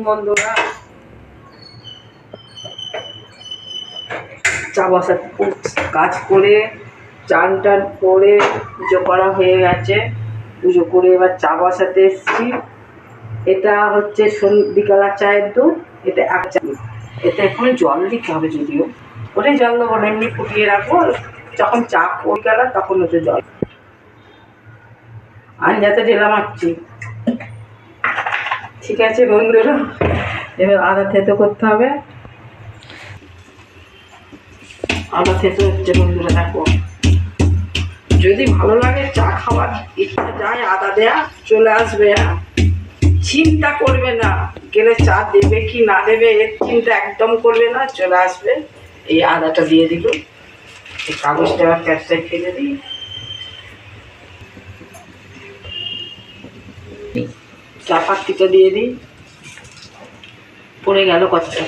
বন্ধুরা, চা বসা কাজ করে চান টান করে পুজো করা হয়ে গেছে। পুজো করে এবার চা বসাতে এসছি। এটা হচ্ছে বিকালা চায়ের দুধ, এটা এক চা। এটা এখন জল দিতে হবে, যদিও ওরে জল দেবো না, এমনি ফুটিয়ে রাখবো। যখন চা পড়ে গেল তখন ওতে জল আঞ্জাতে ঢেলা মারছি। ঠিক আছে বন্ধুরা, এবার আদা থেতো করতে হবে। আদা থেতো হচ্ছে বন্ধুরা, দেখো যদি ভালো লাগে চা খাওয়ার ইচ্ছা যায় আদা দেয়া চলে আসবে। চিন্তা করবে না গেলে চা দেবে কি না দেবে, এর চিন্তা একদম করবে না, চলে আসবে। এই আদাটা দিয়ে দিল, এই কাগজটা আবার ক্যাশটায় ফেলে দিই। চা পাত্তিটা দিয়ে দিই, পড়ে গেল কতটা।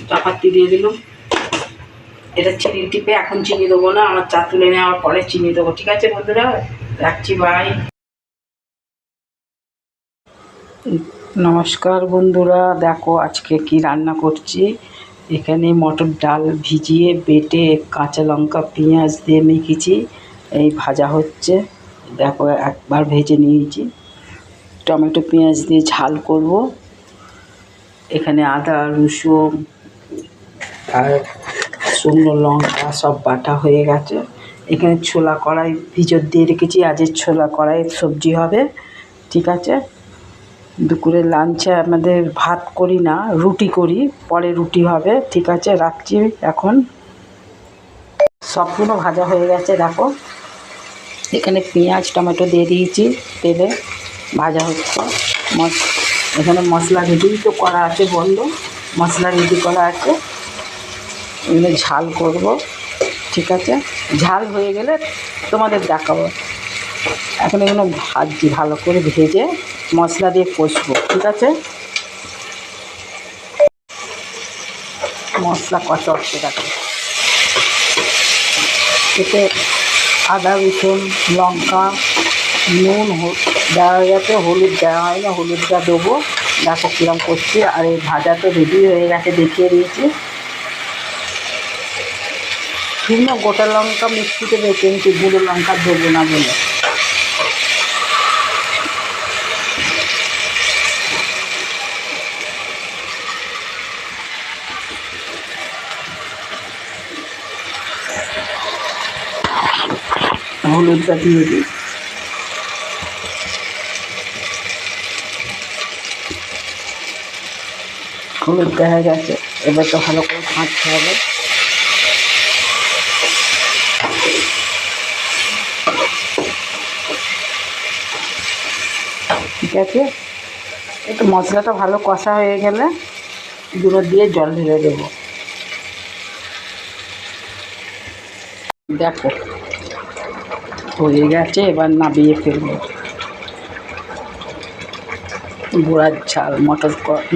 চাপাতি দিয়ে দিলাম। এটা চিনি টিপে এখন চিনি দেবো না, আমার চা তুলে নেওয়ার পরে চিনি দেবো। ঠিক আছে বন্ধুরা, রাখছি, বাই। নমস্কার বন্ধুরা, দেখো আজকে কি রান্না করছি। এখানে মটর ডাল ভিজিয়ে বেটে কাঁচা লঙ্কা পেঁয়াজ দিয়ে মেখেছি, এই ভাজা হচ্ছে। দেখো একবার ভেজে নিয়েছি, টমেটো পেঁয়াজ দিয়ে ঝাল করব। এখানে আদা রসুন আর শুকনো লঙ্কা সব বাটা হয়ে গেছে। এখানে ছোলা কড়াই ভিজর দিয়ে রেখেছি, আজের ছোলা কড়াইয়ের সবজি হবে। ঠিক আছে, দুপুরে লাঞ্চে আমাদের ভাত করি না, রুটি করি, পরে রুটি হবে। ঠিক আছে, রাখছি এখন। সবগুলো ভাজা হয়ে গেছে, দেখো এখানে পেঁয়াজ টমেটো দিয়ে দিয়েছি, তেলে ভাজা হচ্ছে। এখানে মশলা রেডি তো করা আছে, বললো মশলা রেডি করা আছে। এগুলো ঝাল করব। ঠিক আছে, ঝাল হয়ে গেলে তোমাদের দেখাবো। এখন এগুলো ভাজছি, ভালো করে ভেজে মশলা দিয়ে কষবো। ঠিক আছে, মশলা কষা হচ্ছে, দেখো এতে আদা রসুন লঙ্কা নুন দেওয়া গেছে, হলুদ দেওয়া হয় না, হলুদটা দেবো। দেখো কিরম করছি। আর এই ভাজা তো রেডি হয়ে গেছে, দেখিয়ে দিয়েছি। শুকনো গোটা লঙ্কা মিক্সিতে বেটে নিচ্ছি, গুঁড়ো লঙ্কা দেবো না বলে। হলুদটা দিয়ে দিই। হলুদ দেখা গেছে, এবার তো ভালো করে ভাজতে হবে। ঠিক আছে, একটু মশলাটা ভালো কষা হয়ে গেলে গুঁড়ো দিয়ে জল ঢেলে দেবো। দেখো হয়ে গেছে, এবার নামিয়ে ফেলবো। বড়ার ঝাল,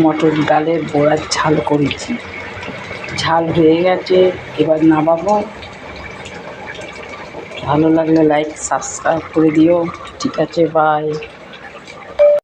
মটর ডালের বড়ার ঝাল করেছি, ঝাল হয়ে গেছে, এবার নামাবো। ভালো লাগলে লাইক সাবস্ক্রাইব করে দিও। ঠিক আছে, বাই।